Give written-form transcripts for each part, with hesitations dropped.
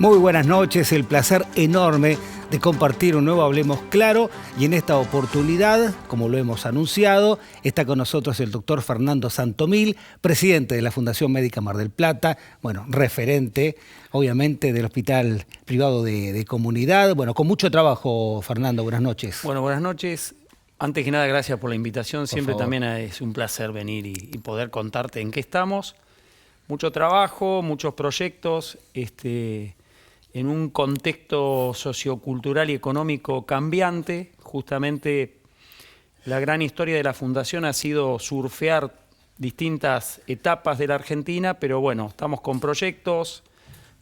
Muy buenas noches, el placer enorme de compartir un nuevo Hablemos Claro, y en esta oportunidad, como lo hemos anunciado, está con nosotros el doctor Fernando Santomil, presidente de la Fundación Médica Mar del Plata, bueno, referente obviamente del Hospital Privado de Comunidad. Bueno, con mucho trabajo, Fernando, buenas noches. Bueno, buenas noches. Antes que nada, gracias por la invitación. Siempre también es un placer venir y poder contarte en qué estamos. Mucho trabajo, muchos proyectos, en un contexto sociocultural y económico cambiante. Justamente la gran historia de la Fundación ha sido surfear distintas etapas de la Argentina, pero bueno, estamos con proyectos,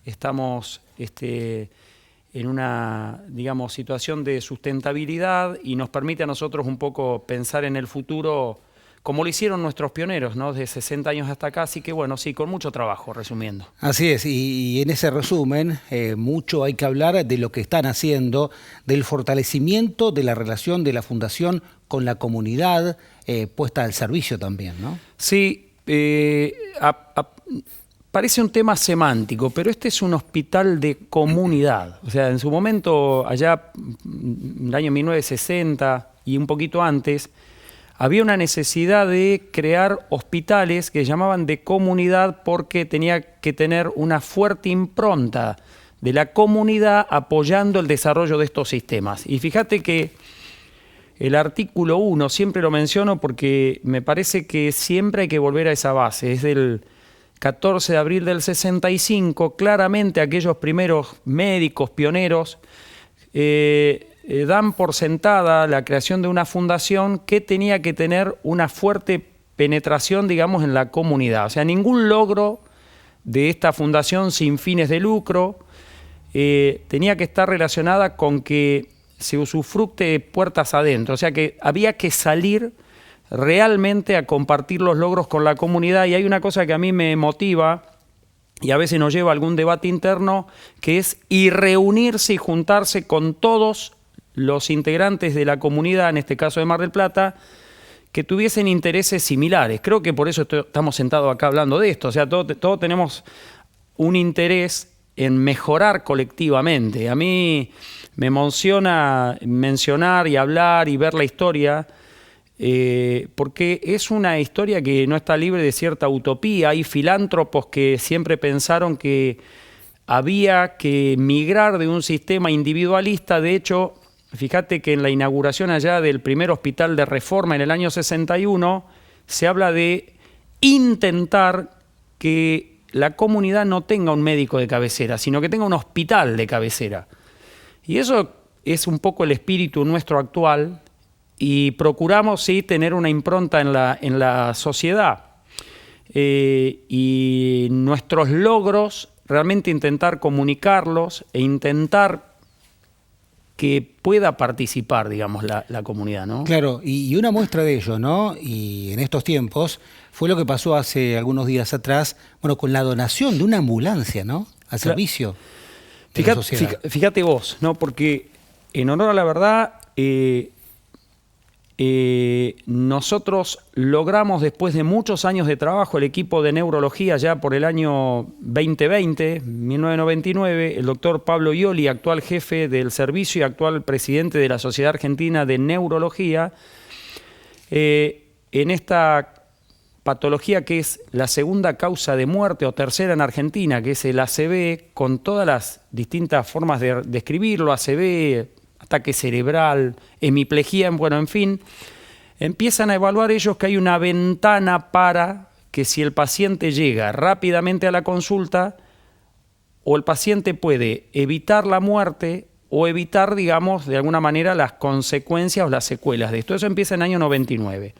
estamos en una, digamos, situación de sustentabilidad y nos permite a nosotros un poco pensar en el futuro como lo hicieron nuestros pioneros, ¿no? De 60 años hasta acá, así que bueno, sí, con mucho trabajo, resumiendo. Así es, y en ese resumen, mucho hay que hablar de lo que están haciendo, del fortalecimiento de la relación de la Fundación con la comunidad, puesta al servicio también, ¿no? Sí, parece un tema semántico, pero este es un hospital de comunidad. O sea, en su momento, allá en el año 1960 y un poquito antes, había una necesidad de crear hospitales que llamaban de comunidad porque tenía que tener una fuerte impronta de la comunidad apoyando el desarrollo de estos sistemas. Y fíjate que el artículo 1, siempre lo menciono porque me parece que siempre hay que volver a esa base, es del 14 de abril del 65, claramente aquellos primeros médicos pioneros dan por sentada la creación de una fundación que tenía que tener una fuerte penetración, digamos, en la comunidad. O sea, ningún logro de esta fundación sin fines de lucro tenía que estar relacionada con que se usufructe puertas adentro. O sea, que había que salir realmente a compartir los logros con la comunidad. Y hay una cosa que a mí me motiva y a veces nos lleva a algún debate interno, que es reunirse y juntarse con todos los integrantes de la comunidad, en este caso de Mar del Plata, que tuviesen intereses similares. Creo que por eso estamos sentados acá hablando de esto. O sea, todos tenemos un interés en mejorar colectivamente. A mí me emociona mencionar y hablar y ver la historia, porque es una historia que no está libre de cierta utopía. Hay filántropos que siempre pensaron que había que migrar de un sistema individualista. De hecho, fíjate que en la inauguración allá del primer hospital de Reforma en el año 61 se habla de intentar que la comunidad no tenga un médico de cabecera, sino que tenga un hospital de cabecera. Y eso es un poco el espíritu nuestro actual, y procuramos, sí, tener una impronta en la sociedad. Y nuestros logros, realmente intentar comunicarlos e intentar que pueda participar, digamos, la comunidad, ¿no? Claro, y una muestra de ello, ¿no? Y en estos tiempos fue lo que pasó hace algunos días atrás, bueno, con la donación de una ambulancia, ¿no? Al servicio de la sociedad. Fíjate vos, ¿no? Porque en honor a la verdad, nosotros logramos, después de muchos años de trabajo, el equipo de neurología, ya por el año 2020, 1999, el doctor Pablo Ioli, actual jefe del servicio y actual presidente de la Sociedad Argentina de Neurología, en esta patología que es la segunda causa de muerte o tercera en Argentina, que es el ACV, con todas las distintas formas de describirlo, ACV, ataque cerebral, hemiplegia, bueno, en fin, empiezan a evaluar ellos que hay una ventana para que si el paciente llega rápidamente a la consulta, o el paciente puede evitar la muerte o evitar, digamos, de alguna manera las consecuencias o las secuelas de esto. Eso empieza en el año 99.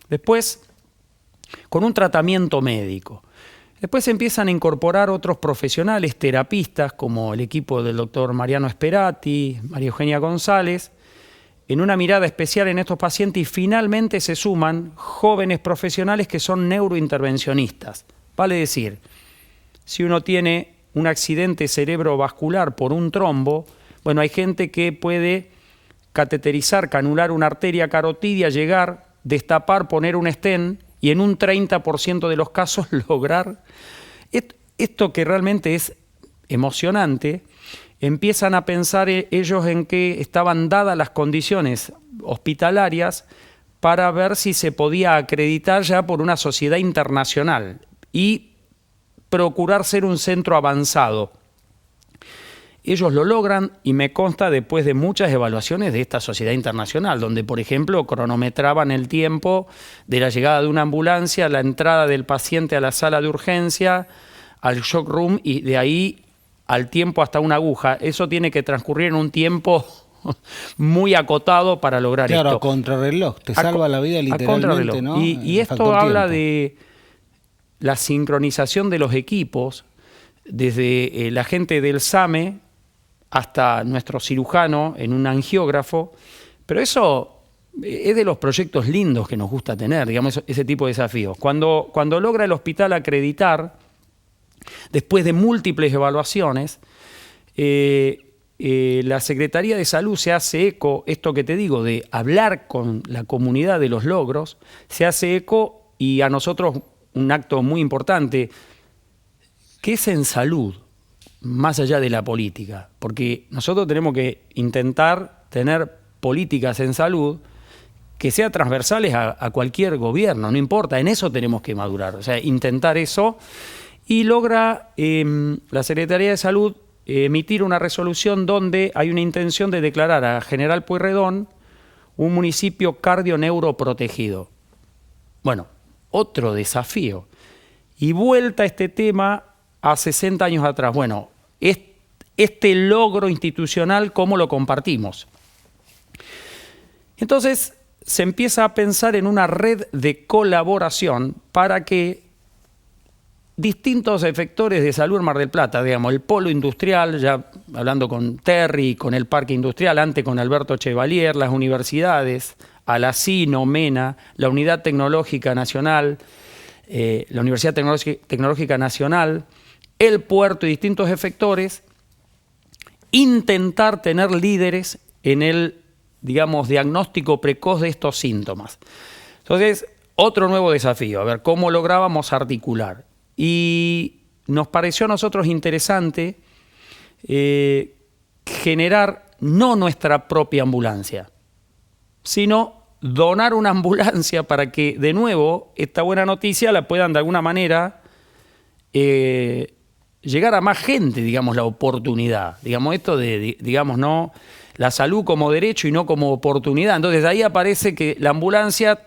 Después, con un tratamiento médico. Después se empiezan a incorporar otros profesionales, terapistas, como el equipo del doctor Mariano Esperati, María Eugenia González, en una mirada especial en estos pacientes, y finalmente se suman jóvenes profesionales que son neurointervencionistas. Vale decir, si uno tiene un accidente cerebrovascular por un trombo, bueno, hay gente que puede cateterizar, canular una arteria carotidia, llegar, destapar, poner un stent, y en un 30% de los casos lograr esto que realmente es emocionante, empiezan a pensar ellos en que estaban dadas las condiciones hospitalarias para ver si se podía acreditar ya por una sociedad internacional y procurar ser un centro avanzado. Ellos lo logran y me consta después de muchas evaluaciones de esta sociedad internacional, donde, por ejemplo, cronometraban el tiempo de la llegada de una ambulancia, la entrada del paciente a la sala de urgencia, al shock room y de ahí al tiempo hasta una aguja. Eso tiene que transcurrir en un tiempo muy acotado para lograr esto. Claro, a contrarreloj, te salva la vida literalmente, ¿no? Y esto habla de la sincronización de los equipos, desde la gente del SAME hasta nuestro cirujano en un angiógrafo, pero eso es de los proyectos lindos que nos gusta tener, digamos, ese tipo de desafíos. Cuando logra el hospital acreditar, después de múltiples evaluaciones, la Secretaría de Salud se hace eco, esto que te digo, de hablar con la comunidad de los logros, se hace eco y a nosotros un acto muy importante, que es en salud, más allá de la política, porque nosotros tenemos que intentar tener políticas en salud que sean transversales a cualquier gobierno, no importa, en eso tenemos que madurar, o sea, intentar eso, y logra la Secretaría de Salud emitir una resolución donde hay una intención de declarar a General Pueyrredón un municipio cardio-neuroprotegido. Bueno, otro desafío. Y vuelta a este tema a 60 años atrás. Bueno, este logro institucional, ¿cómo lo compartimos? Entonces se empieza a pensar en una red de colaboración para que distintos efectores de salud en Mar del Plata, digamos, el polo industrial, ya hablando con Terry, con el parque industrial, antes con Alberto Chevalier, las universidades, Alacino, MENA, la Unidad Tecnológica Nacional, la Universidad Tecnológica Nacional, el puerto y distintos efectores, intentar tener líderes en el, digamos, diagnóstico precoz de estos síntomas. Entonces, otro nuevo desafío, a ver cómo lográbamos articular. Y nos pareció a nosotros interesante generar no nuestra propia ambulancia, sino donar una ambulancia para que, de nuevo, esta buena noticia la puedan de alguna manera llegar a más gente, digamos, la oportunidad. Digamos, esto de, digamos, no la salud como derecho y no como oportunidad. Entonces, ahí aparece que la ambulancia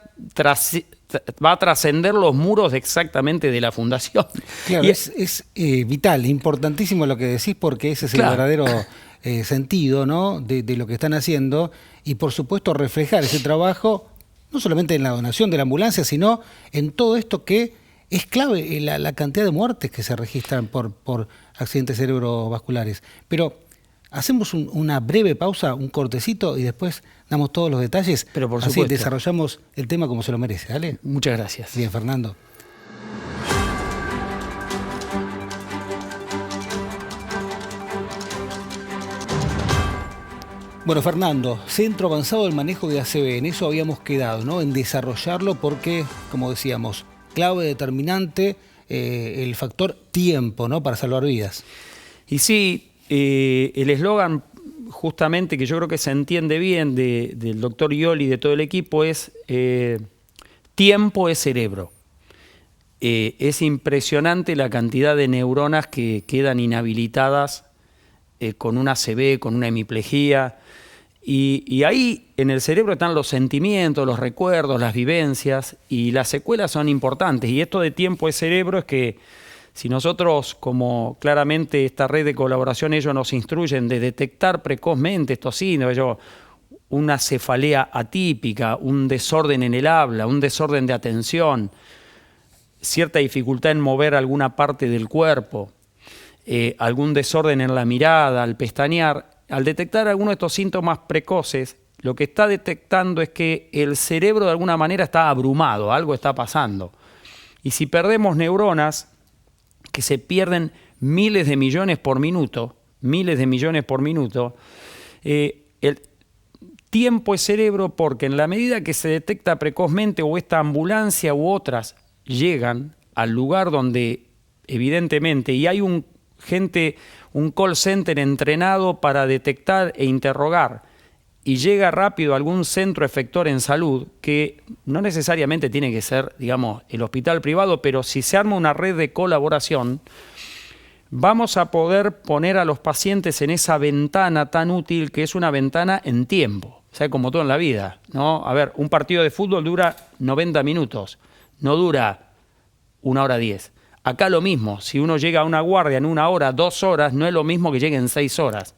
va a trascender los muros exactamente de la fundación. Claro, es vital, importantísimo lo que decís, porque ese es el verdadero sentido, ¿no?, de lo que están haciendo, y por supuesto reflejar ese trabajo, no solamente en la donación de la ambulancia, sino en todo esto que es clave, la cantidad de muertes que se registran por accidentes cerebrovasculares. Pero hacemos una breve pausa, un cortecito, y después damos todos los detalles. Pero por así supuesto, desarrollamos el tema como se lo merece. ¿Dale? Muchas gracias. Bien, Fernando. Bueno, Fernando, Centro Avanzado del Manejo de ACV, en eso habíamos quedado, ¿no?, en desarrollarlo porque, como decíamos, clave determinante, el factor tiempo, ¿no?, para salvar vidas. Y sí, el eslogan justamente que yo creo que se entiende bien del doctor Ioli y de todo el equipo es tiempo es cerebro. Es impresionante la cantidad de neuronas que quedan inhabilitadas con una ACV, con una hemiplegia. Y ahí en el cerebro están los sentimientos, los recuerdos, las vivencias, y las secuelas son importantes. Y esto de tiempo es cerebro es que si nosotros, como claramente esta red de colaboración, ellos nos instruyen de detectar precozmente estos síntomas, una cefalea atípica, un desorden en el habla, un desorden de atención, cierta dificultad en mover alguna parte del cuerpo, algún desorden en la mirada, al pestañear, al detectar alguno de estos síntomas precoces, lo que está detectando es que el cerebro de alguna manera está abrumado, algo está pasando. Y si perdemos neuronas, que se pierden miles de millones por minuto, el tiempo es cerebro, porque en la medida que se detecta precozmente o esta ambulancia u otras llegan al lugar donde evidentemente, y hay un gente, un call center entrenado para detectar e interrogar, y llega rápido a algún centro efector en salud, que no necesariamente tiene que ser, digamos, el hospital privado, pero si se arma una red de colaboración, vamos a poder poner a los pacientes en esa ventana tan útil que es una ventana en tiempo. O sea, como todo en la vida, ¿no? A ver, un partido de fútbol dura 90 minutos, no dura 1 hora 10. Acá lo mismo, si uno llega a una guardia en 1 hora, 2 horas, no es lo mismo que llegue en 6 horas,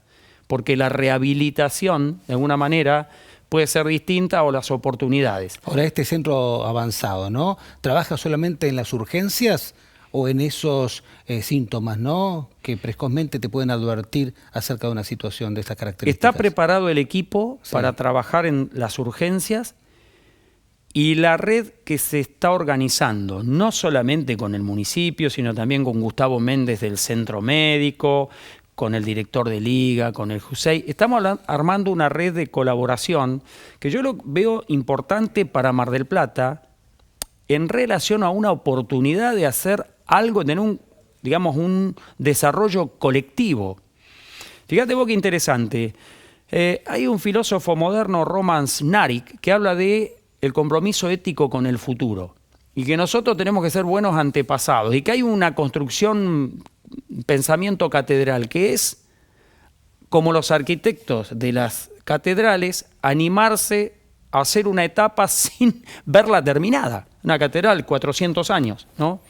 porque la rehabilitación, de alguna manera, puede ser distinta o las oportunidades. Ahora, este centro avanzado, ¿no? ¿Trabaja solamente en las urgencias o en esos síntomas, ¿no?, que precozmente te pueden advertir acerca de una situación de estas características? Está preparado el equipo para trabajar en las urgencias, y la red que se está organizando, no solamente con el municipio, sino también con Gustavo Méndez del Centro Médico, con el director de Liga, con el JUSEI. Estamos armando una red de colaboración que yo lo veo importante para Mar del Plata en relación a una oportunidad de hacer algo, tener un desarrollo colectivo. Fíjate vos qué interesante. Hay un filósofo moderno, Roman Snarik, que habla de el compromiso ético con el futuro y que nosotros tenemos que ser buenos antepasados y que hay una construcción, pensamiento catedral, que es como los arquitectos de las catedrales, animarse a hacer una etapa sin verla terminada. Una catedral, 400 años, ¿no?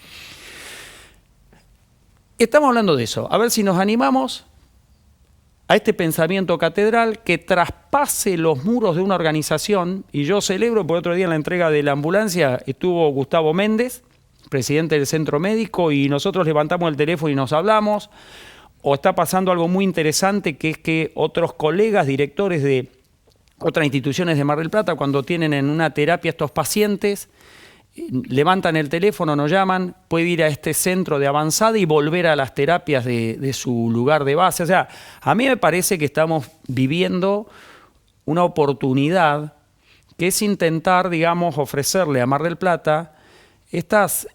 Estamos hablando de eso. A ver si nos animamos a este pensamiento catedral que traspase los muros de una organización. Y yo celebro, por otro día en la entrega de la ambulancia estuvo Gustavo Méndez, presidente del Centro Médico, y nosotros levantamos el teléfono y nos hablamos. O está pasando algo muy interesante, que es que otros colegas, directores de otras instituciones de Mar del Plata, cuando tienen en una terapia estos pacientes, levantan el teléfono, nos llaman, puede ir a este centro de avanzada y volver a las terapias de su lugar de base. O sea, a mí me parece que estamos viviendo una oportunidad que es intentar, digamos, ofrecerle a Mar del Plata estas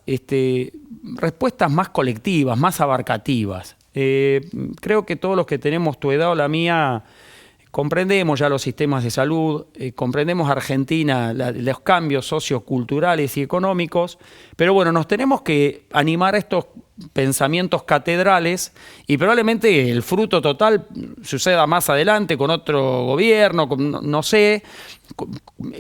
respuestas más colectivas, más abarcativas. Creo que todos los que tenemos tu edad o la mía comprendemos ya los sistemas de salud, comprendemos Argentina, los cambios socioculturales y económicos, pero bueno, nos tenemos que animar a estos pensamientos catedrales y probablemente el fruto total suceda más adelante con otro gobierno, no sé,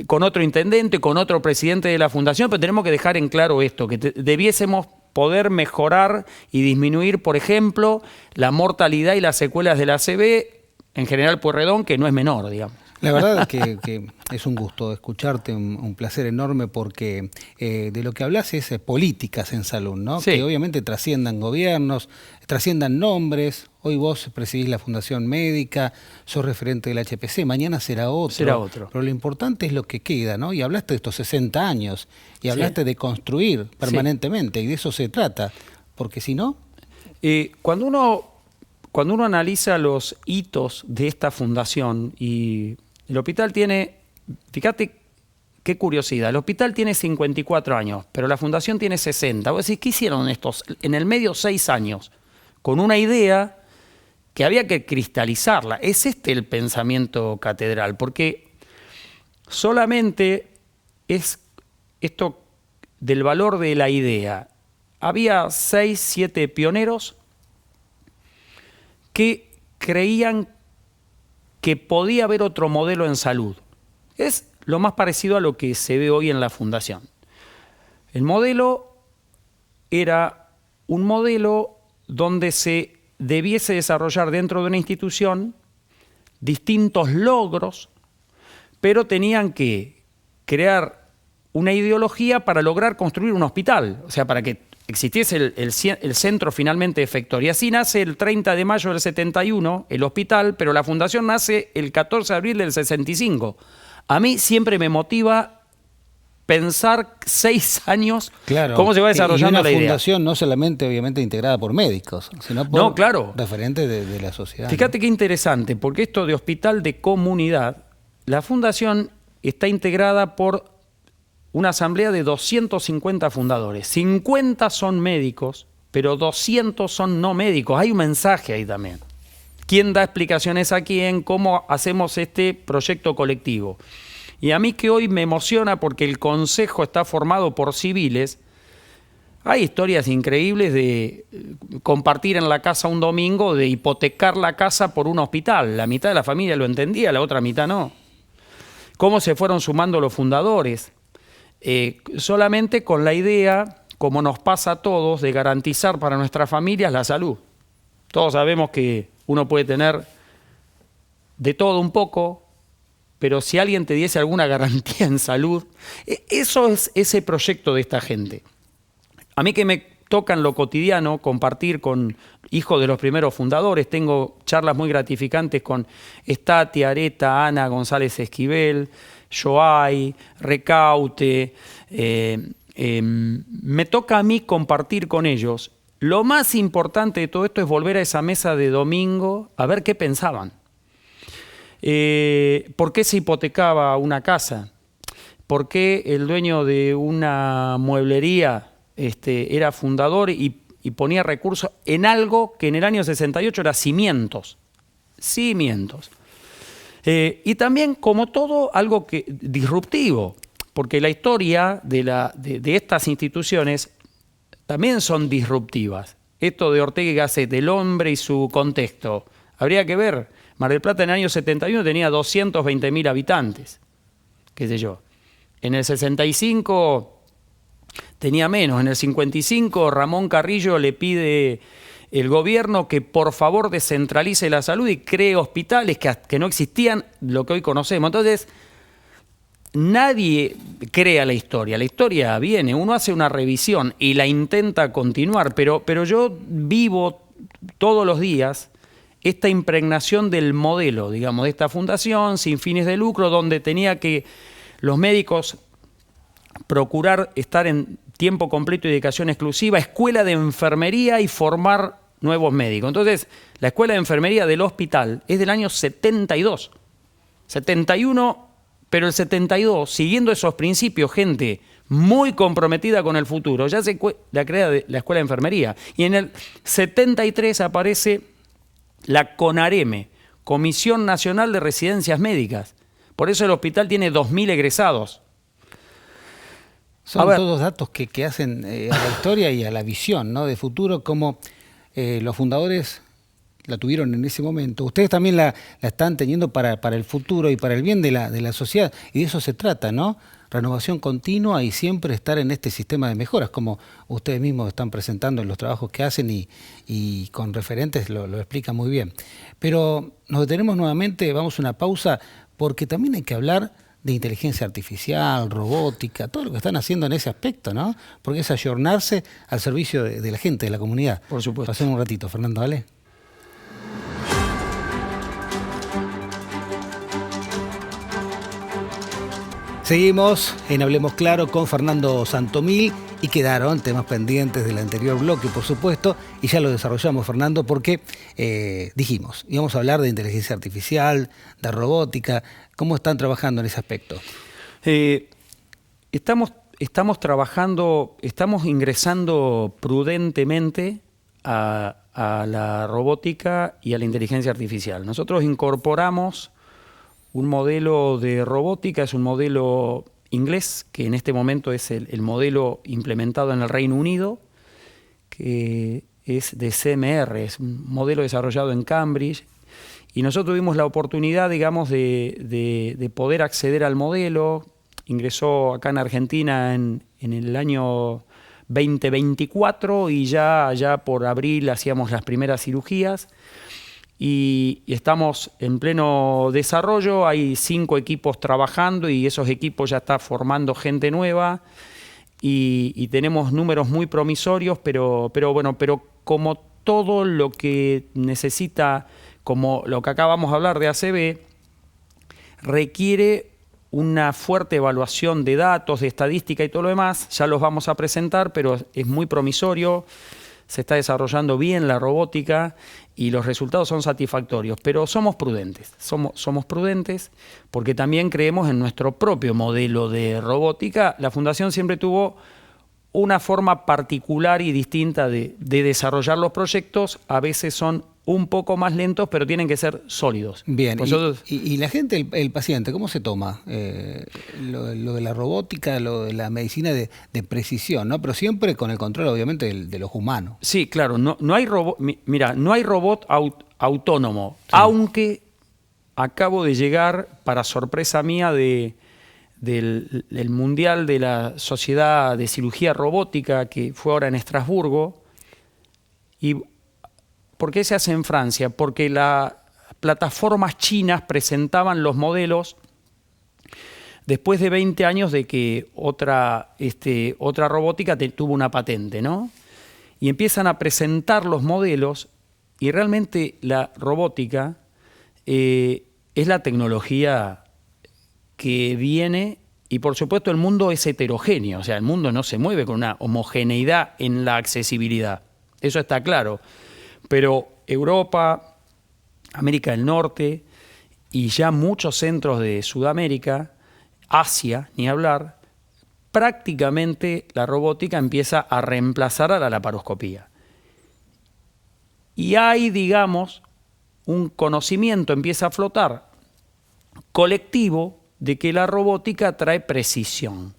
con otro intendente, con otro presidente de la fundación, pero tenemos que dejar en claro esto, que debiésemos poder mejorar y disminuir, por ejemplo, la mortalidad y las secuelas de la ACV, en general Pueyrredón, que no es menor, digamos. La verdad es que es un gusto escucharte, un placer enorme, porque de lo que hablas es políticas en salud, ¿no? Sí. Que obviamente trasciendan gobiernos, trasciendan nombres. Hoy vos presidís la Fundación Médica, sos referente del HPC, mañana será otro. Será otro. Pero lo importante es lo que queda, ¿no? Y hablaste de estos 60 años, y hablaste de construir permanentemente, y de eso se trata, porque si no... Cuando uno analiza los hitos de esta fundación, y el hospital tiene, fíjate qué curiosidad, el hospital tiene 54 años, pero la fundación tiene 60. Vos decís, ¿qué hicieron estos? En el medio 6 años, con una idea que había que cristalizarla. Es el pensamiento catedral, porque solamente es esto del valor de la idea. Había 6, 7 pioneros que creían que podía haber otro modelo en salud. Es lo más parecido a lo que se ve hoy en la fundación. El modelo era un modelo donde se debiese desarrollar dentro de una institución distintos logros, pero tenían que crear una ideología para lograr construir un hospital, o sea, para que existiese el centro finalmente efector. Y así nace el 30 de mayo del 71 el hospital, pero la fundación nace el 14 de abril del 65. A mí siempre me motiva pensar 6 años cómo se va desarrollando la idea. Y una fundación no solamente obviamente integrada por médicos, sino por referentes de la sociedad. Fíjate qué interesante, porque esto de hospital de comunidad, la fundación está integrada por una asamblea de 250 fundadores. 50 son médicos pero 200 son no médicos. Hay un mensaje ahí también. ¿Quién da explicaciones a quién? ¿Cómo hacemos este proyecto colectivo? Y a mí que hoy me emociona porque el consejo está formado por civiles. Hay historias increíbles de compartir en la casa un domingo, de hipotecar la casa por un hospital. La mitad de la familia lo entendía, la otra mitad no. ¿Cómo se fueron sumando los fundadores? Solamente con la idea, como nos pasa a todos, de garantizar para nuestras familias la salud. Todos sabemos que uno puede tener de todo un poco, pero si alguien te diese alguna garantía en salud, eso es ese proyecto de esta gente. A mí que me toca en lo cotidiano compartir con hijos de los primeros fundadores, tengo charlas muy gratificantes con Estati, Areta, Ana González Esquivel, Joay, Recaute, me toca a mí compartir con ellos. Lo más importante de todo esto es volver a esa mesa de domingo a ver qué pensaban. ¿Por qué se hipotecaba una casa? ¿Por qué el dueño de una mueblería era fundador y ponía recursos en algo que en el año 68 era cimientos? Cimientos. Y también, como todo, algo disruptivo, porque la historia de estas instituciones también son disruptivas. Esto de Ortega y Gasset, del hombre y su contexto, habría que ver. Mar del Plata en el año 71 tenía 220.000 habitantes, qué sé yo. En el 65 tenía menos. En el 55 Ramón Carrillo le pide el gobierno que por favor descentralice la salud y cree hospitales que no existían, lo que hoy conocemos. Entonces, nadie crea la historia viene, uno hace una revisión y la intenta continuar, pero yo vivo todos los días esta impregnación del modelo, digamos, de esta fundación sin fines de lucro, donde tenía que los médicos procurar estar en tiempo completo y dedicación exclusiva, escuela de enfermería y formar nuevos médicos. Entonces, la escuela de enfermería del hospital es del año 72. 71, pero el 72, siguiendo esos principios, gente muy comprometida con el futuro, ya se crea la escuela de enfermería. Y en el 73 aparece la CONAREME, Comisión Nacional de Residencias Médicas. Por eso el hospital tiene 2.000 egresados. Son todos datos que hacen a la historia y a la visión, ¿no?, de futuro, como los fundadores la tuvieron en ese momento. Ustedes también la están teniendo para el futuro y para el bien de la sociedad. Y de eso se trata, ¿no? Renovación continua y siempre estar en este sistema de mejoras, como ustedes mismos están presentando en los trabajos que hacen y con referentes lo explican muy bien. Pero nos detenemos nuevamente, vamos a una pausa, porque también hay que hablar de inteligencia artificial, robótica, todo lo que están haciendo en ese aspecto, ¿no? Porque es ayornarse al servicio de la gente, de la comunidad. Por supuesto. Pasemos un ratito, Fernando, ¿vale? Seguimos en Hablemos Claro con Fernando Santomil y quedaron temas pendientes del anterior bloque, por supuesto, y ya lo desarrollamos, Fernando, porque dijimos, íbamos a hablar de inteligencia artificial, de robótica. ¿Cómo están trabajando en ese aspecto? Estamos trabajando, estamos ingresando prudentemente a la robótica y a la inteligencia artificial. Nosotros incorporamos un modelo de robótica, es un modelo inglés, que en este momento es el modelo implementado en el Reino Unido, que es de CMR, es un modelo desarrollado en Cambridge, y nosotros tuvimos la oportunidad, digamos, de poder acceder al modelo. Ingresó acá en Argentina en el año 2024 y ya por abril hacíamos las primeras cirugías. Y estamos en pleno desarrollo, hay 5 equipos trabajando y esos equipos ya están formando gente nueva y tenemos números muy promisorios, pero como todo lo que necesita, como lo que acabamos de hablar de ACV, requiere una fuerte evaluación de datos, de estadística y todo lo demás. Ya los vamos a presentar, pero es muy promisorio. Se está desarrollando bien la robótica y los resultados son satisfactorios, pero somos prudentes. Somos prudentes porque también creemos en nuestro propio modelo de robótica. La Fundación siempre tuvo una forma particular y distinta de desarrollar los proyectos. A veces son un poco más lentos, pero tienen que ser sólidos. Bien, y la gente, el paciente, ¿cómo se toma lo de la robótica, lo de la medicina de precisión, ¿no? Pero siempre con el control, obviamente, de los humanos? Sí, claro, no hay robot, mira, no hay robot autónomo, sí. Aunque acabo de llegar, para sorpresa mía, del Mundial de la Sociedad de Cirugía Robótica, que fue ahora en Estrasburgo. ¿Y por qué se hace en Francia? Porque las plataformas chinas presentaban los modelos después de 20 años de que otra robótica tuvo una patente, ¿no? Y empiezan a presentar los modelos, y realmente la robótica es la tecnología que viene, y por supuesto el mundo es heterogéneo, o sea, el mundo no se mueve con una homogeneidad en la accesibilidad, eso está claro, pero Europa, América del Norte y ya muchos centros de Sudamérica, Asia, ni hablar, prácticamente la robótica empieza a reemplazar a la laparoscopía. Y hay, digamos, un conocimiento empieza a flotar colectivo de que la robótica trae precisión.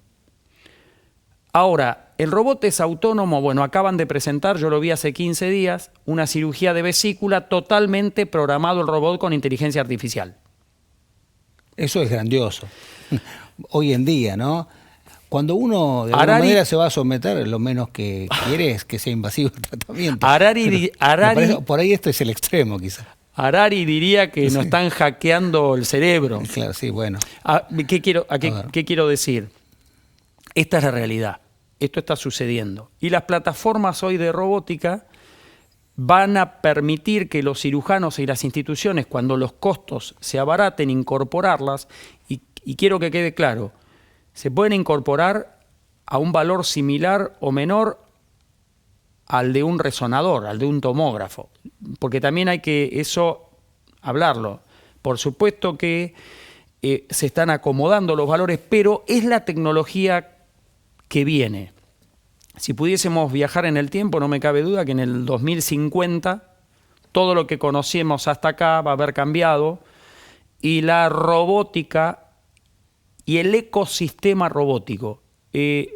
Ahora, el robot es autónomo. Bueno, acaban de presentar, yo lo vi hace 15 días, una cirugía de vesícula totalmente programado el robot con inteligencia artificial. Eso es grandioso. Hoy en día, ¿no? Cuando uno de alguna manera se va a someter, lo menos que quiere es que sea invasivo el tratamiento. Por ahí esto es el extremo, quizás. Harari diría que nos están hackeando el cerebro. Claro, sí, bueno. ¿Qué quiero decir? Esta es la realidad. Esto está sucediendo. Y las plataformas hoy de robótica van a permitir que los cirujanos y las instituciones, cuando los costos se abaraten, incorporarlas. Y quiero que quede claro, se pueden incorporar a un valor similar o menor al de un resonador, al de un tomógrafo, porque también hay que eso hablarlo. Por supuesto que se están acomodando los valores, pero es la tecnología que viene. Si pudiésemos viajar en el tiempo, no me cabe duda que en el 2050 todo lo que conocemos hasta acá va a haber cambiado, y la robótica y el ecosistema robótico,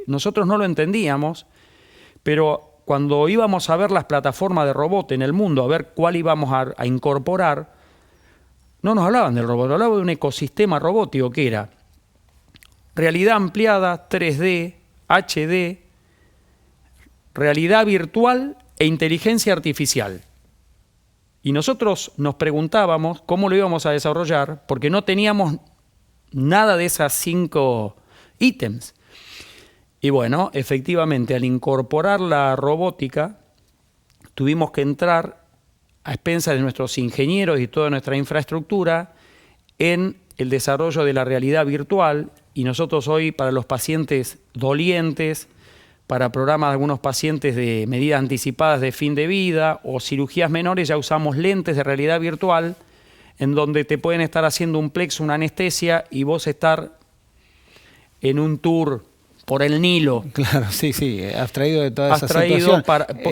nosotros no lo entendíamos, pero cuando íbamos a ver las plataformas de robot en el mundo, a ver cuál íbamos a incorporar, no nos hablaban del robot, hablaban de un ecosistema robótico que era realidad ampliada, 3D, HD, realidad virtual e inteligencia artificial. Y nosotros nos preguntábamos cómo lo íbamos a desarrollar, porque no teníamos nada de esas 5 ítems. Y bueno, efectivamente, al incorporar la robótica, tuvimos que entrar a expensas de nuestros ingenieros y toda nuestra infraestructura en el desarrollo de la realidad virtual. Y nosotros hoy, para los pacientes dolientes, para programas de algunos pacientes de medidas anticipadas de fin de vida o cirugías menores, ya usamos lentes de realidad virtual, en donde te pueden estar haciendo un plexo, una anestesia, y vos estar en un tour por el Nilo. Claro, sí, abstraído de toda esa situación.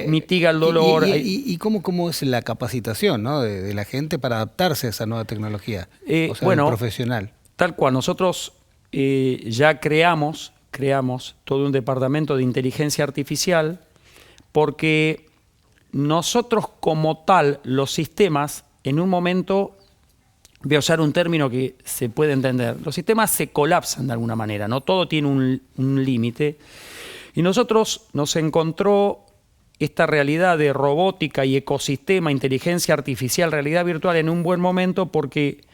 Mitiga el dolor. ¿Y cómo es la capacitación, ¿no? de la gente para adaptarse a esa nueva tecnología? O sea, bueno, profesional. Tal cual, nosotros ya creamos todo un departamento de inteligencia artificial, porque nosotros como tal, los sistemas, en un momento, voy a usar un término que se puede entender, los sistemas se colapsan de alguna manera, ¿no? Todo tiene un límite. Y nosotros nos encontró esta realidad de robótica y ecosistema, inteligencia artificial, realidad virtual en un buen momento, porque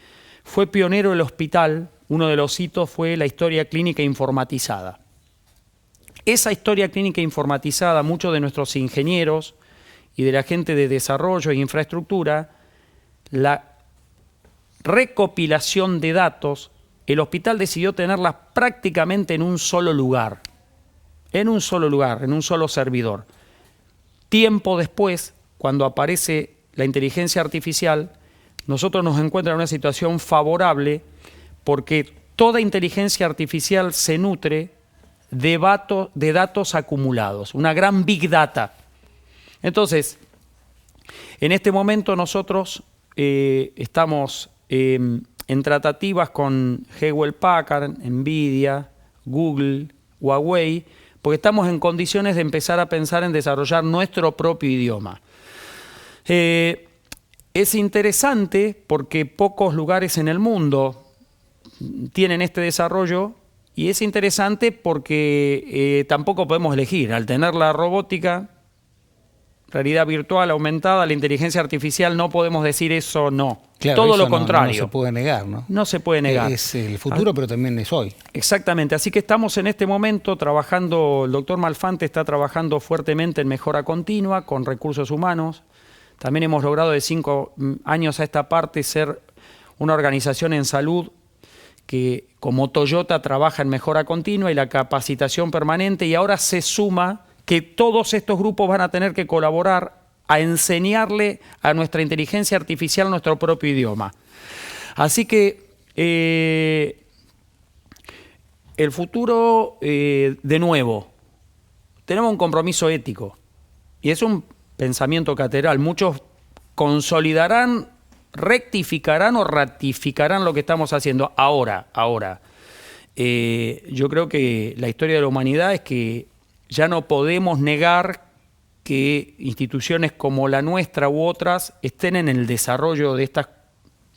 fue pionero el hospital. Uno de los hitos fue la historia clínica informatizada. Esa historia clínica informatizada, muchos de nuestros ingenieros y de la gente de desarrollo e infraestructura, la recopilación de datos, el hospital decidió tenerlas prácticamente en un solo lugar, en un solo servidor. Tiempo después, cuando aparece la inteligencia artificial, nosotros nos encontramos en una situación favorable, porque toda inteligencia artificial se nutre de datos acumulados, una gran Big Data. Entonces, en este momento nosotros estamos en tratativas con Hewlett Packard, Nvidia, Google, Huawei, porque estamos en condiciones de empezar a pensar en desarrollar nuestro propio idioma. Es interesante porque pocos lugares en el mundo tienen este desarrollo, y es interesante porque tampoco podemos elegir. Al tener la robótica, realidad virtual aumentada, la inteligencia artificial, no podemos decir eso no. Claro, todo eso lo contrario. No se puede negar, ¿no? No se puede negar. Es el futuro, pero también es hoy. Exactamente. Así que estamos en este momento trabajando, el doctor Malfante está trabajando fuertemente en mejora continua con recursos humanos. También hemos logrado de 5 años a esta parte ser una organización en salud que como Toyota trabaja en mejora continua y la capacitación permanente, y ahora se suma que todos estos grupos van a tener que colaborar a enseñarle a nuestra inteligencia artificial nuestro propio idioma. Así que el futuro, de nuevo, tenemos un compromiso ético y es un pensamiento catedral. Muchos consolidarán, rectificarán o ratificarán lo que estamos haciendo ahora. Yo creo que la historia de la humanidad es que ya no podemos negar que instituciones como la nuestra u otras estén en el desarrollo de estas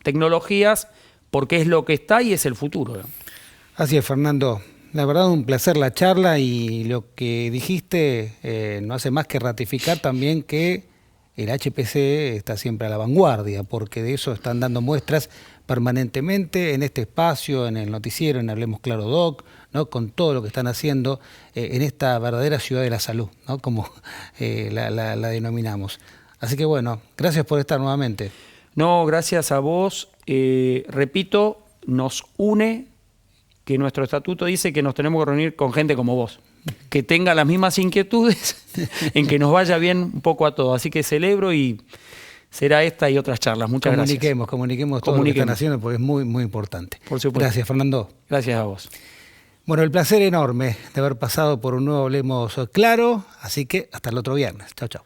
tecnologías, porque es lo que está y es el futuro. Así es, Fernando. La verdad, un placer la charla, y lo que dijiste no hace más que ratificar también que el HPC está siempre a la vanguardia, porque de eso están dando muestras permanentemente en este espacio, en el noticiero, en Hablemos Claro Doc, ¿no? Con todo lo que están haciendo en esta verdadera ciudad de la salud, ¿no? Como la denominamos. Así que bueno, gracias por estar nuevamente. No, gracias a vos. Repito, nos une que nuestro estatuto dice que nos tenemos que reunir con gente como vos, que tenga las mismas inquietudes, en que nos vaya bien un poco a todos. Así que celebro, y será esta y otras charlas. Muchas gracias. Comuniquemos todo lo que están haciendo, porque es muy, muy importante. Por supuesto. Gracias, Fernando. Gracias a vos. Bueno, el placer enorme de haber pasado por un nuevo Hablemos Claro, así que hasta el otro viernes. Chao, chao.